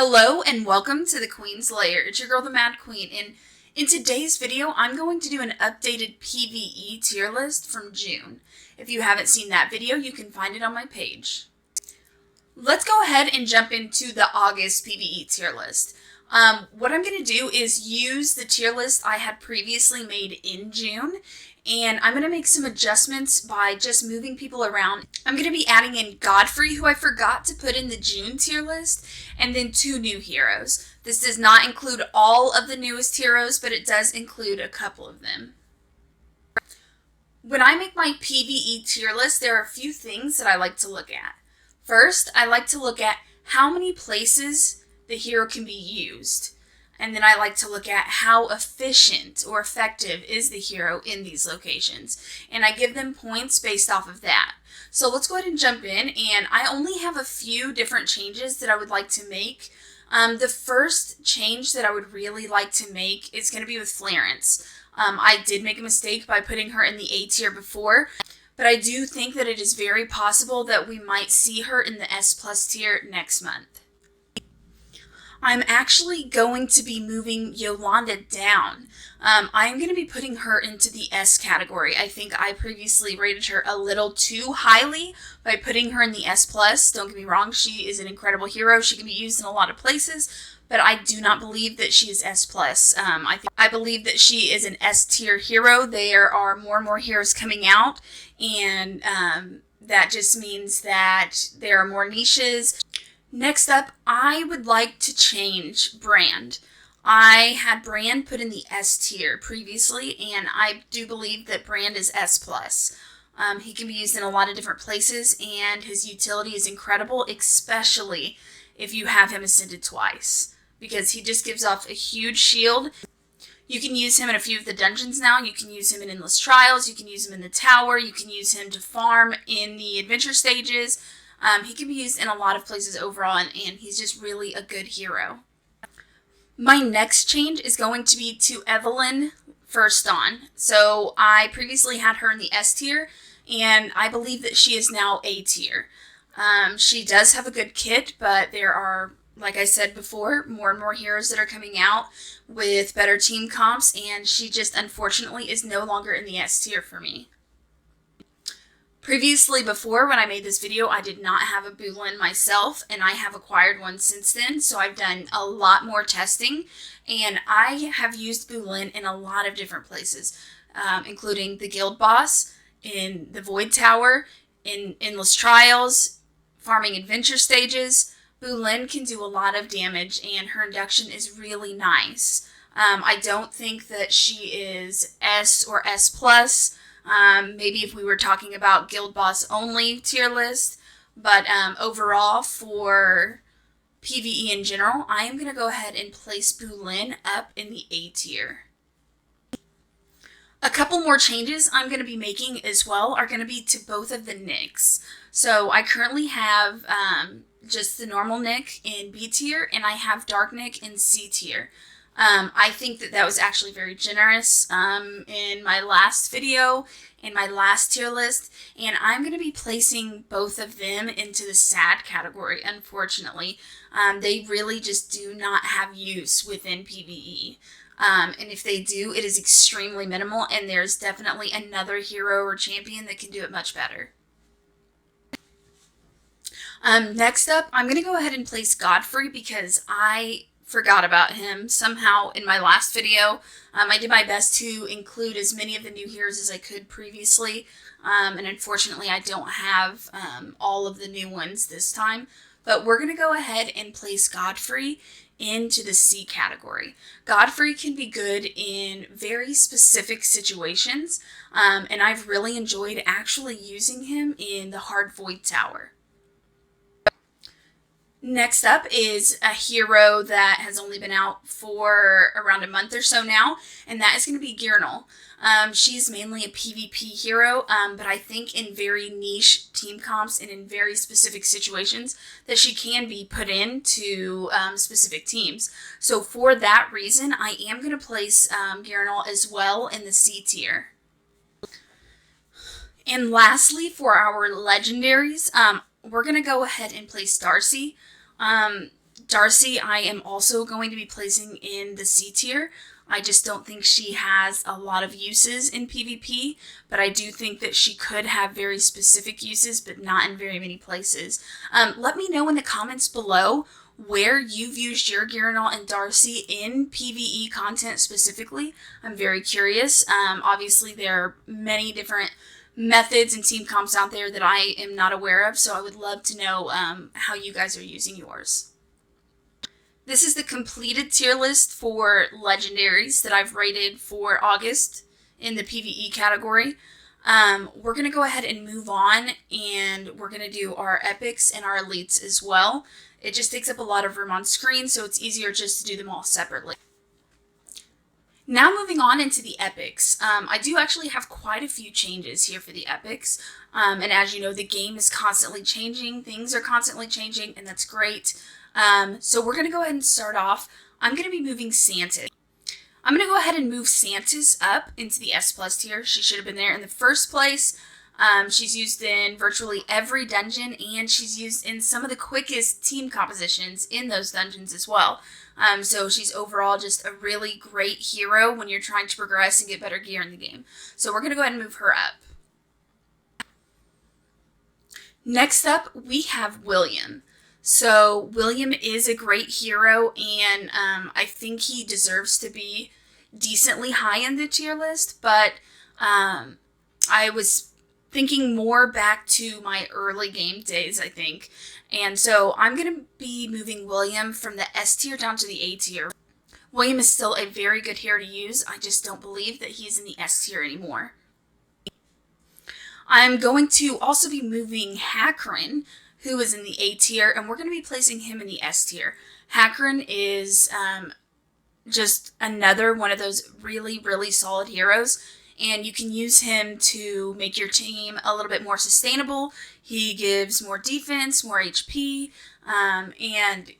Hello and welcome to the Queen's Lair. It's your girl, the Mad Queen, and in today's video, I'm going to do an updated PvE tier list from June. If you haven't seen that video, you can find it on my page. Let's go ahead and jump into the August PvE tier list. What I'm going to do is use the tier list I had previously made in June, and I'm going to make some adjustments by just moving people around. I'm going to be adding in Godfrey, who I forgot to put in the June tier list, and then 2 new heroes. This does not include all of the newest heroes, but it does include a couple of them. When I make my PvE tier list, there are a few things that I like to look at. First, I like to look at how many places the hero can be used. And then I like to look at how efficient or effective is the hero in these locations. And I give them points based off of that. So let's go ahead and jump in. And I only have a few different changes that I would like to make. The first change that I would really like to make is going to be with Florence. I did make a mistake by putting her in the A tier before. But I do think that it is very possible that we might see her in the S+ tier next month. I'm actually going to be moving Yolanda down. I'm going to be putting her into the S category. I think I previously rated her a little too highly by putting her in the S+. Don't get me wrong, she is an incredible hero. She can be used in a lot of places, but I do not believe that she is S+. I believe that she is an S tier hero. There are more and more heroes coming out, and that just means that there are more niches. Next up, I would like to change Brand. I had Brand put in the S tier previously, and I do believe that Brand is S+. He can be used in a lot of different places, and his utility is incredible, especially if you have him ascended twice, because he just gives off a huge shield. You can use him in a few of the dungeons now. You can use him in Endless Trials. You can use him in the Tower. You can use him to farm in the adventure stages. He can be used in a lot of places overall, and he's just really a good hero. My next change is going to be to Evelyn First On. So I previously had her in the S tier, and I believe that she is now A tier. She does have a good kit, but there are, like I said before, more and more heroes that are coming out with better team comps, and she just unfortunately is no longer in the S tier for me. Previously, before, when I made this video, I did not have a Boolin myself, and I have acquired one since then, so I've done a lot more testing, and I have used Boolin in a lot of different places, including the Guild Boss, in the Void Tower, in Endless Trials, farming adventure stages. Boolin can do a lot of damage, and her induction is really nice. I don't think that she is S or S+. Maybe if we were talking about Guild Boss only tier list, but overall for PvE in general, I am going to go ahead and place Boolin up in the A tier. A couple more changes I'm going to be making as well are going to be to both of the Nicks. So I currently have just the normal Nick in B tier, and I have Dark Nick in C tier. I think that was actually very generous in my last video, in my last tier list, and I'm going to be placing both of them into the sad category, unfortunately. They really just do not have use within PvE. And if they do, it is extremely minimal, and there's definitely another hero or champion that can do it much better. Next up, I'm going to go ahead and place Godfrey because I forgot about him somehow in my last video. I did my best to include as many of the new heroes as I could previously, and unfortunately I don't have all of the new ones this time, but we're going to go ahead and place Godfrey into the C category. Godfrey can be good in very specific situations, and I've really enjoyed actually using him in the Hard Void Tower. Next up is a hero that has only been out for around a month or so now, and that is going to be Girnal. She's mainly a PvP hero, but I think in very niche team comps and in very specific situations that she can be put into specific teams. So for that reason, I am going to place Girnal as well in the C tier. And lastly, for our legendaries, we're going to go ahead and place Darcy. Darcy, I am also going to be placing in the C tier. I just don't think she has a lot of uses in PvP, but I do think that she could have very specific uses, but not in very many places. Let me know in the comments below where you've used your Gyranol and Darcy in PvE content specifically. I'm very curious. Obviously, there are many different methods and team comps out there that I am not aware of, so I would love to know how you guys are using yours. This is the completed tier list for legendaries that I've rated for August in the PvE category. We're going to go ahead and move on, and we're going to do our epics and our elites as well. It just takes up a lot of room on screen, so it's easier just to do them all separately. Now moving on into the epics. I do actually have quite a few changes here for the epics. And as you know, the game is constantly changing. Things are constantly changing, and that's great. So we're going to go ahead and start off. I'm going to be moving Santis. I'm going to go ahead and move Santis up into the S+ tier. She should have been there in the first place. She's used in virtually every dungeon, and she's used in some of the quickest team compositions in those dungeons as well. So she's overall just a really great hero when you're trying to progress and get better gear in the game. So we're going to go ahead and move her up. Next up, we have William. So William is a great hero, and I think he deserves to be decently high in the tier list, but I was thinking more back to my early game days, I think. And so I'm going to be moving William from the S tier down to the A tier. William is still a very good hero to use. I just don't believe that he's in the S tier anymore. I'm going to also be moving Hakrin, who is in the A tier, and we're going to be placing him in the S tier. Hakrin is just another one of those really, really solid heroes, and you can use him to make your team a little bit more sustainable. He gives more defense, more HP, and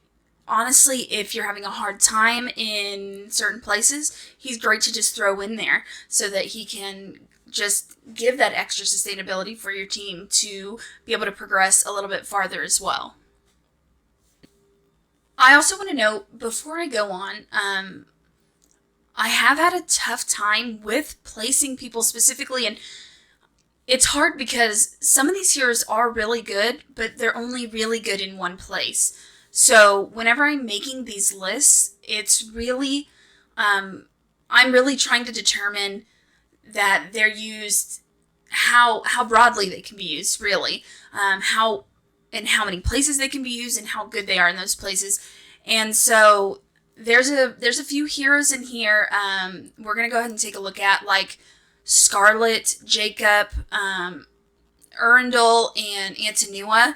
honestly, if you're having a hard time in certain places, he's great to just throw in there so that he can just give that extra sustainability for your team to be able to progress a little bit farther as well. I also want to note, before I go on, I have had a tough time with placing people specifically, and it's hard because some of these heroes are really good, but they're only really good in one place. So whenever I'm making these lists, it's really, I'm really trying to determine that they're used, how broadly they can be used, really, how many places they can be used, and how good they are in those places. And so there's a few heroes in here we're gonna go ahead and take a look at, like Scarlet, Jacob, Erendel, and Antonua,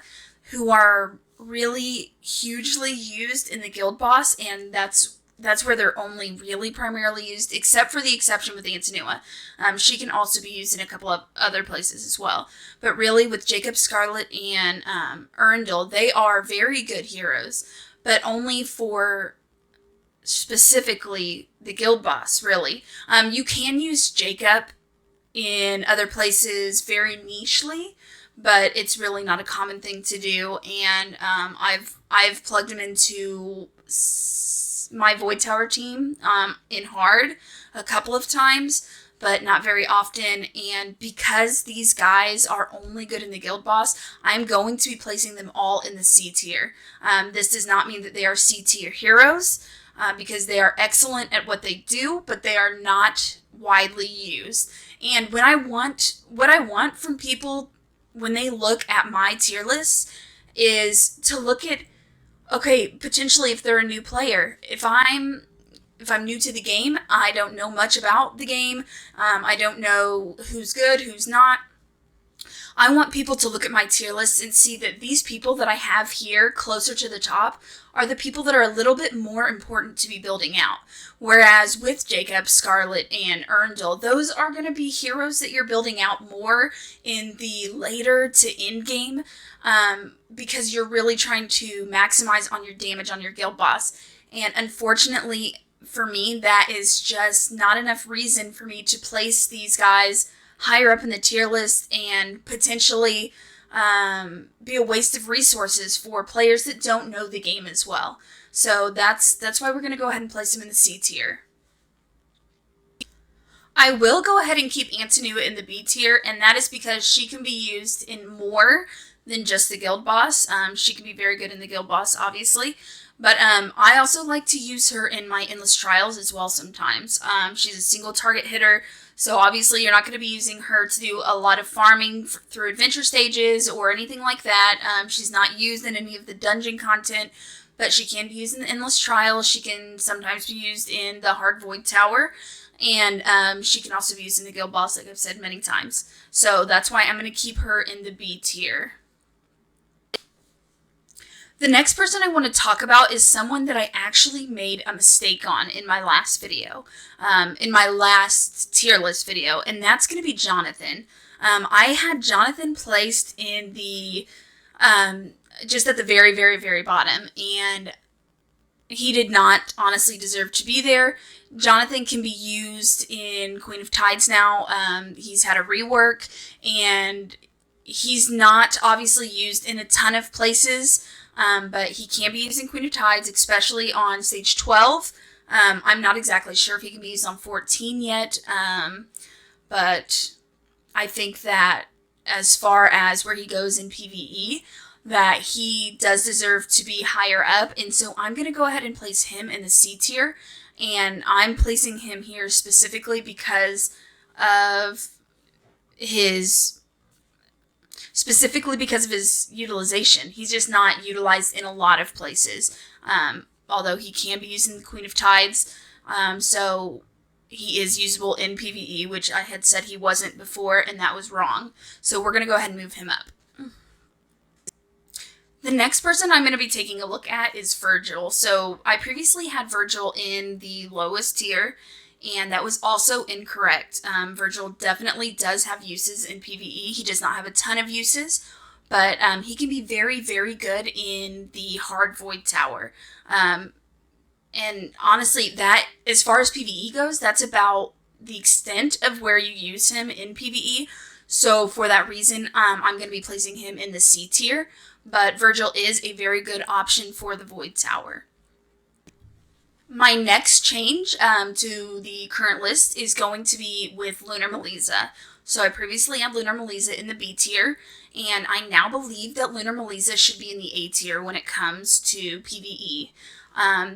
who are really hugely used in the guild boss, and that's where they're only really primarily used, except for the exception with Antonua. She can also be used in a couple of other places as well. But really, with Jacob, Scarlet, and Erendel, they are very good heroes, but only for specifically the guild boss, really. You can use Jacob in other places very nichely, but it's really not a common thing to do, and I've plugged him into my Void Tower team in hard a couple of times, but not very often. And because these guys are only good in the guild boss, I'm going to be placing them all in the C tier. This does not mean that they are C tier heroes, because they are excellent at what they do, but they are not widely used. And what I want from people when they look at my tier lists is to look at, okay, potentially if they're a new player, if I'm new to the game, I don't know much about the game, I don't know who's good, who's not. I want people to look at my tier list and see that these people that I have here closer to the top are the people that are a little bit more important to be building out. Whereas with Jacob, Scarlet, and Erendel, those are going to be heroes that you're building out more in the later to end game, because you're really trying to maximize on your damage on your guild boss. And unfortunately for me, that is just not enough reason for me to place these guys higher up in the tier list and potentially be a waste of resources for players that don't know the game as well. So that's why we're going to go ahead and place him in the C tier. I will go ahead and keep Antonua in the B tier, and that is because she can be used in more than just the guild boss. She can be very good in the guild boss, obviously. But I also like to use her in my endless trials as well sometimes. She's a single target hitter, so obviously you're not going to be using her to do a lot of farming through adventure stages or anything like that. She's not used in any of the dungeon content, but she can be used in the endless trials. She can sometimes be used in the hard void tower. And she can also be used in the guild boss, like I've said many times. So that's why I'm going to keep her in the B tier. The next person I want to talk about is someone that I actually made a mistake on in my last video, in my last tier list video, and that's going to be Jonathan. I had Jonathan placed in the, just at the very, very, very bottom, and he did not honestly deserve to be there. Jonathan can be used in Queen of Tides now. He's had a rework, and he's not obviously used in a ton of places, but he can be used in Queen of Tides, especially on stage 12. I'm not exactly sure if he can be used on 14 yet, but I think that as far as where he goes in PvE, that he does deserve to be higher up, and so I'm going to go ahead and place him in the C tier, and I'm placing him here specifically because of his utilization. He's just not utilized in a lot of places, although he can be used in the Queen of Tides, so he is usable in PvE, which I had said he wasn't before, and that was wrong. So we're going to go ahead and move him up. The next person I'm going to be taking a look at is Virgil. So I previously had Virgil in the lowest tier, and that was also incorrect. Virgil definitely does have uses in PvE. He does not have a ton of uses, but he can be very, very good in the hard void tower. And honestly, that, as far as PvE goes, that's about the extent of where you use him in PvE. So for that reason, I'm going to be placing him in the C tier. But Virgil is a very good option for the Void Tower. My next change to the current list is going to be with Lunar Melisa. So I previously had Lunar Melisa in the B tier, and I now believe that Lunar Melisa should be in the A tier when it comes to PvE.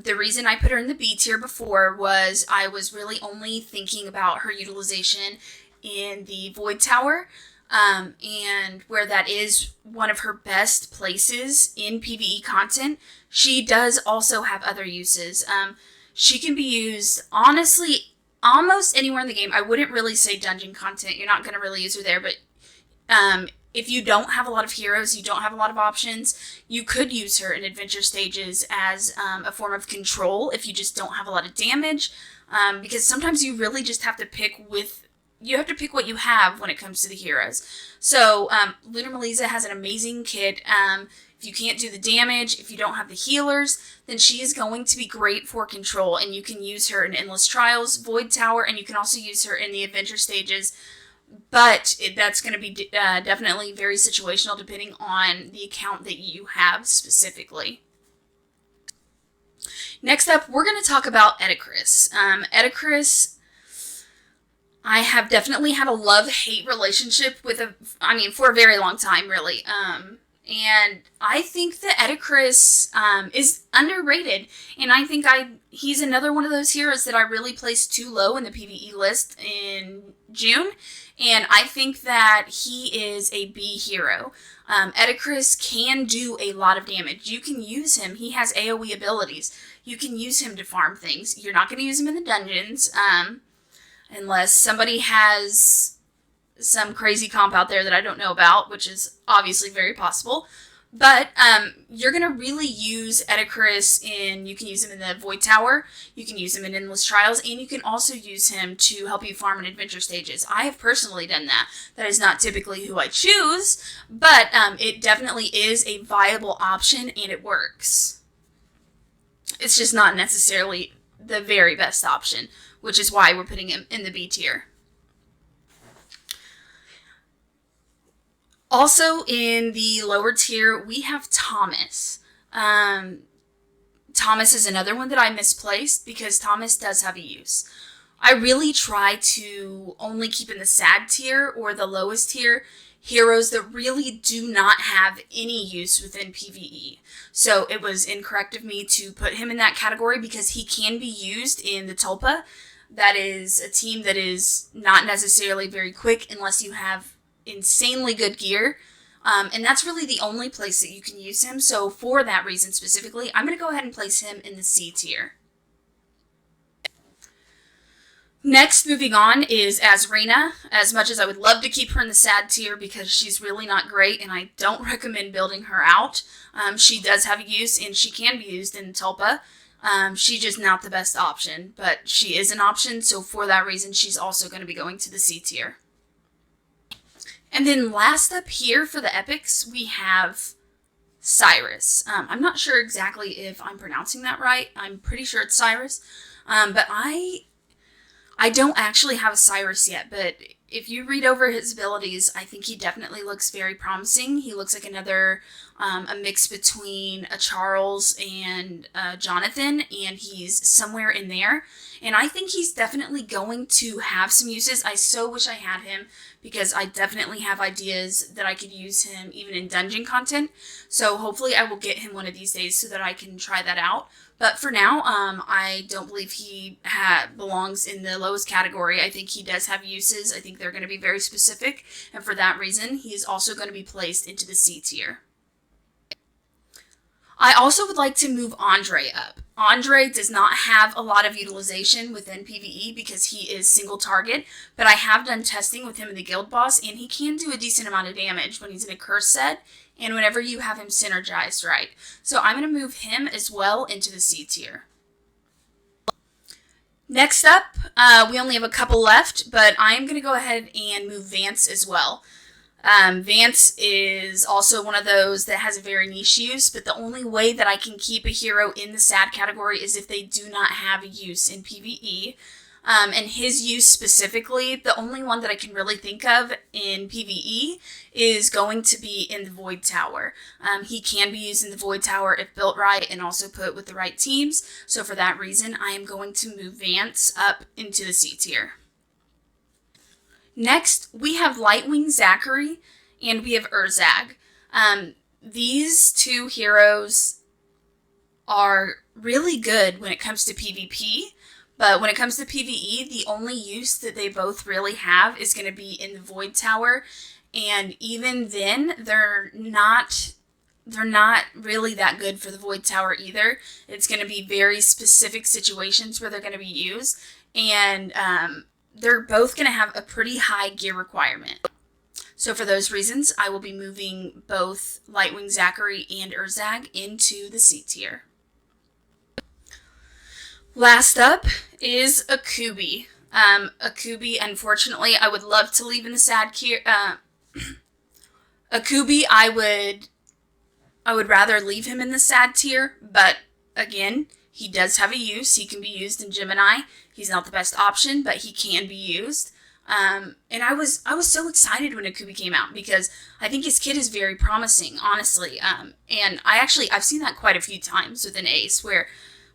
The reason I put her in the B tier before was I was really only thinking about her utilization in the Void Tower, and where that is one of her best places in PvE content. She does also have other uses. She can be used, honestly, almost anywhere in the game. I wouldn't really say dungeon content. You're not going to really use her there, but if you don't have a lot of heroes, you don't have a lot of options, you could use her in adventure stages as a form of control if you just don't have a lot of damage, because sometimes you really just have to pick what you have when it comes to the heroes. So, Lunar Melisa has an amazing kit. If you can't do the damage, if you don't have the healers, then she is going to be great for control, and you can use her in Endless Trials, Void Tower, and you can also use her in the adventure stages, but that's going to be definitely very situational depending on the account that you have specifically. Next up, we're going to talk about Eddius. Eddius, I have definitely had a love-hate relationship with for a very long time, really. And I think that Eddius is underrated, and I think he's another one of those heroes that I really placed too low in the PvE list in June, and I think that he is a B hero. Eddius can do a lot of damage. You can use him. He has AoE abilities. You can use him to farm things. You're not going to use him in the dungeons, unless somebody has some crazy comp out there that I don't know about, which is obviously very possible. But you're going to really use Eddius you can use him in the Void Tower, you can use him in Endless Trials, and you can also use him to help you farm in adventure stages. I have personally done that. That is not typically who I choose, but it definitely is a viable option, and it works. It's just not necessarily the very best option, which is why we're putting him in the B tier. Also in the lower tier, we have Thomas. Thomas is another one that I misplaced because Thomas does have a use. I really try to only keep in the sad tier or the lowest tier heroes that really do not have any use within PvE. So it was incorrect of me to put him in that category because he can be used in the Tulpa. That is a team that is not necessarily very quick unless you have insanely good gear. And that's really the only place that you can use him. So for that reason specifically, I'm going to go ahead and place him in the C tier. Next, moving on, is Azrina. As much as I would love to keep her in the sad tier because she's really not great and I don't recommend building her out, she does have a use and she can be used in Tulpa. She's just not the best option, but she is an option, so for that reason, she's also going to be going to the C tier. And then last up here for the epics, we have Cyrus. I'm not sure exactly if I'm pronouncing that right. I'm pretty sure it's Cyrus. But I don't actually have a Cyrus yet, but if you read over his abilities, I think he definitely looks very promising. He looks like another, a mix between a Charles and Jonathan, and he's somewhere in there. And I think he's definitely going to have some uses. I so wish I had him because I definitely have ideas that I could use him even in dungeon content. So hopefully I will get him one of these days so that I can try that out. But for now, I don't believe he belongs in the lowest category. I think he does have uses. I think they're going to be very specific. And for that reason, he's also going to be placed into the C tier. I also would like to move Andre up. Andre does not have a lot of utilization within PvE because he is single target, but I have done testing with him in the guild boss, and he can do a decent amount of damage when he's in a curse set, and whenever you have him synergized right. So I'm going to move him as well into the C tier. Next up, we only have a couple left, but I am going to go ahead and move Vance as well. Vance is also one of those that has a very niche use, but the only way that I can keep a hero in the sad category is if they do not have a use in PvE. And his use specifically, the only one that I can really think of in PvE is going to be in the Void Tower. He can be used in the Void Tower if built right and also put with the right teams. So for that reason, I am going to move Vance up into the C tier. Next, we have Lightwing Zachary, and we have Urzag. These two heroes are really good when it comes to PvP, but when it comes to PvE, the only use that they both really have is going to be in the Void Tower, and even then, they're not really that good for the Void Tower either. It's going to be very specific situations where they're going to be used, and they're both going to have a pretty high gear requirement. So for those reasons, I will be moving both Lightwing Zachary and Urzag into the C tier. Last up is Akubi. Akubi, unfortunately, I would love to leave in the sad tier. Akubi, I would rather leave him in the sad tier, but again, he does have a use. He can be used in Gemini. He's not the best option, but he can be used. And I was so excited when Akubi came out because I think his kit is very promising, honestly. And I've seen that quite a few times within Ace where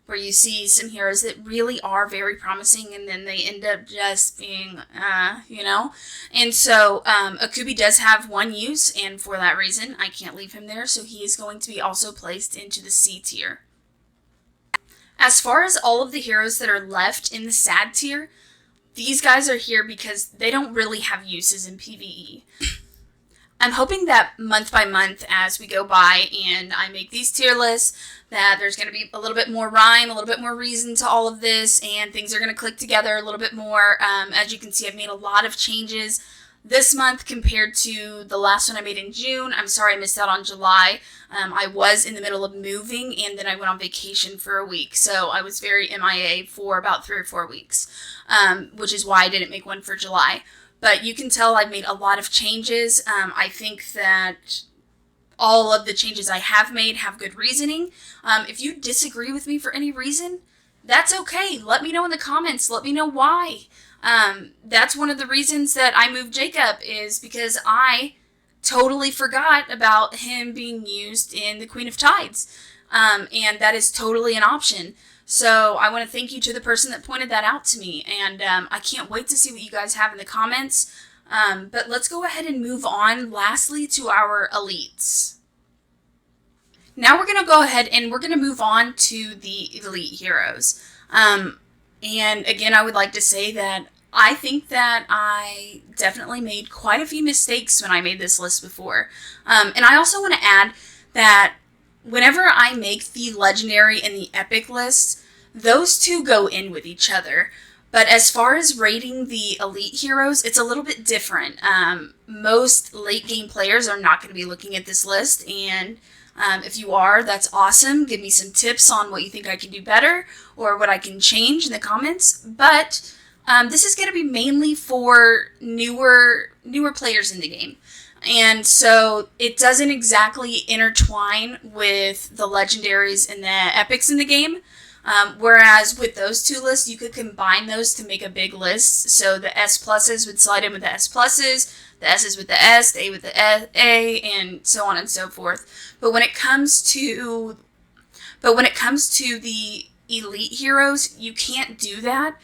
you see some heroes that really are very promising and then they end up just being, And so Akubi does have one use, and for that reason, I can't leave him there. So he is going to be also placed into the C tier. As far as all of the heroes that are left in the sad tier, these guys are here because they don't really have uses in PvE. I'm hoping that month by month as we go by and I make these tier lists, that there's going to be a little bit more rhyme, a little bit more reason to all of this, and things are going to click together a little bit more. As you can see, I've made a lot of changes this month compared to the last one I made in June. I'm sorry I missed out on July. I was in the middle of moving, and then I went on vacation for a week, so I was very MIA for about 3 or 4 weeks, which is why I didn't make one for July. But you can tell I've made a lot of changes. I think that all of the changes I have made have good reasoning. If you disagree with me for any reason, that's okay. Let me know in the comments. Let me know why. That's one of the reasons that I moved Jacob, is because I totally forgot about him being used in the Queen of Tides. And that is totally an option. So I want to thank you to the person that pointed that out to me. And I can't wait to see what you guys have in the comments. But let's go ahead and move on, lastly, to our elites. Now we're going to go ahead and we're going to move on to the elite heroes. And again, I would like to say that I think that I definitely made quite a few mistakes when I made this list before. And I also want to add that whenever I make the legendary and the epic lists, those two go in with each other. But as far as rating the elite heroes, it's a little bit different. Most late game players are not going to be looking at this list, and if you are, that's awesome. Give me some tips on what you think I can do better or what I can change in the comments. But this is going to be mainly for newer players in the game. And so it doesn't exactly intertwine with the legendaries and the epics in the game. Whereas with those two lists, you could combine those to make a big list. So the S pluses would slide in with the S pluses, the S's with the S, the A with the A, and so on and so forth. But when it comes to the elite heroes, you can't do that.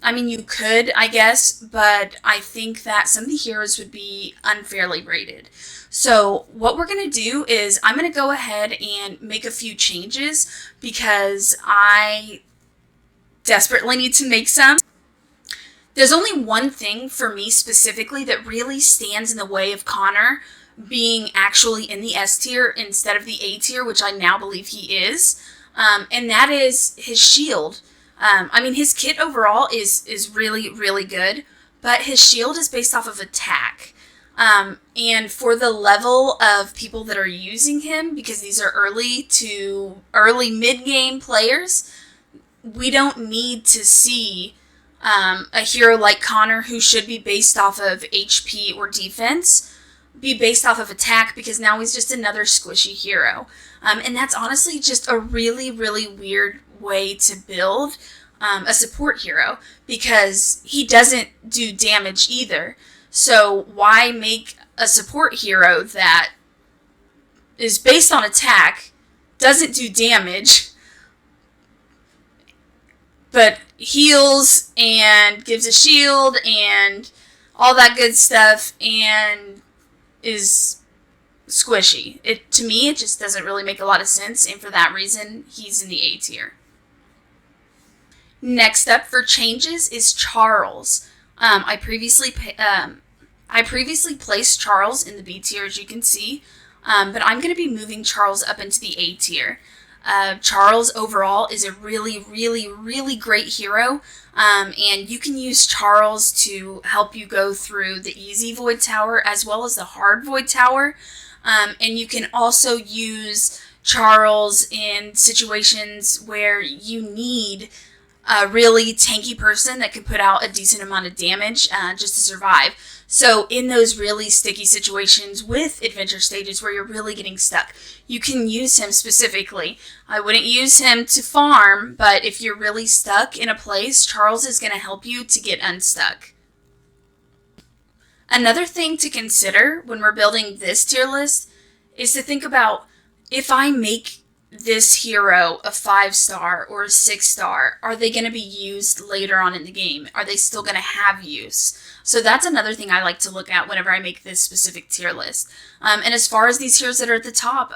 I mean, you could, I guess, but I think that some of the heroes would be unfairly rated. So what we're going to do is I'm going to go ahead and make a few changes because I desperately need to make some. There's only one thing for me specifically that really stands in the way of Connor being actually in the S tier instead of the A tier, which I now believe he is, and that is his shield. I mean, his kit overall is really, really good, but his shield is based off of attack. And for the level of people that are using him, because these are early mid-game players, we don't need to see a hero like Connor, who should be based off of HP or defense, be based off of attack, because now he's just another squishy hero. And that's honestly just a really, really weird way to build a support hero, because he doesn't do damage either. So why make a support hero that is based on attack, doesn't do damage, but heals and gives a shield and all that good stuff and is squishy? To me, it just doesn't really make a lot of sense, and for that reason, he's in the A tier. Next up for changes is Charles. I previously placed Charles in the B tier, as you can see, but I'm going to be moving Charles up into the A tier. Charles overall is a really, really, really great hero, and you can use Charles to help you go through the easy Void Tower as well as the hard Void Tower, and you can also use Charles in situations where you need a really tanky person that can put out a decent amount of damage just to survive. So in those really sticky situations with adventure stages where you're really getting stuck, you can use him specifically. I wouldn't use him to farm, but if you're really stuck in a place, Charles is going to help you to get unstuck. Another thing to consider when we're building this tier list is to think about, if I make this hero a 5-star or a 6-star, are they going to be used later on in the game? Are they still going to have use? So that's another thing I like to look at whenever I make this specific tier list. And as far as these heroes that are at the top,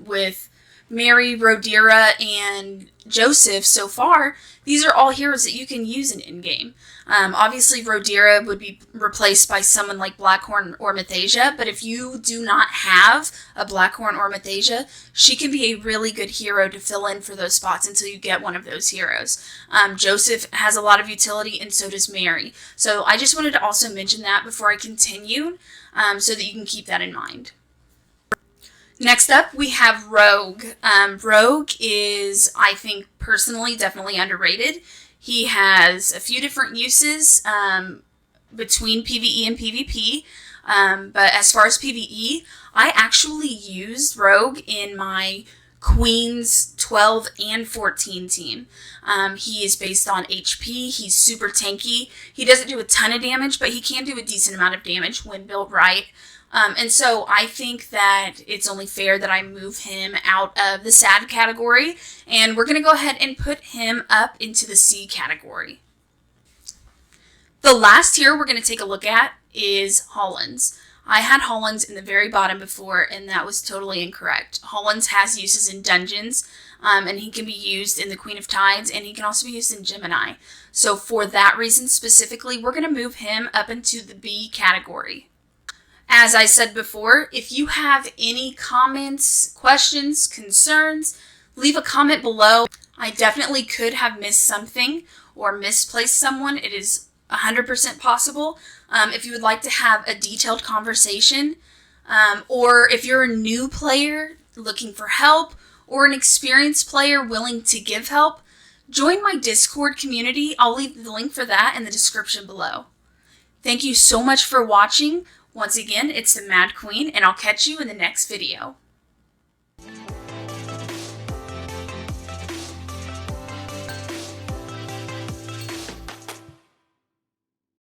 with Mary, Rhodira, and Joseph so far, these are all heroes that you can use in in-game. Obviously, Rhodira would be replaced by someone like Blackhorn or Mathasia, but if you do not have a Blackhorn or Mathasia, she can be a really good hero to fill in for those spots until you get one of those heroes. Joseph has a lot of utility, and so does Mary. So I just wanted to also mention that before I continue, so that you can keep that in mind. Next up, we have Brogue. Brogue is, I think, personally, definitely underrated. He has a few different uses between PvE and PvP, but as far as PvE, I actually used Brogue in my Queens 12 and 14 team. He is based on HP, he's super tanky, he doesn't do a ton of damage, but he can do a decent amount of damage when built right. And so I think that it's only fair that I move him out of the sad category, and we're going to go ahead and put him up into the C category. The last tier we're going to take a look at is Hollins. I had Hollins in the very bottom before, and that was totally incorrect. Hollins has uses in dungeons, and he can be used in the Queen of Tides, and he can also be used in Gemini. So for that reason specifically, we're going to move him up into the B category. As I said before, if you have any comments, questions, concerns, leave a comment below. I definitely could have missed something or misplaced someone. It is 100% possible. If you would like to have a detailed conversation, or if you're a new player looking for help, or an experienced player willing to give help, join my Discord community. I'll leave the link for that in the description below. Thank you so much for watching. Once again, it's the Mad Queen, and I'll catch you in the next video.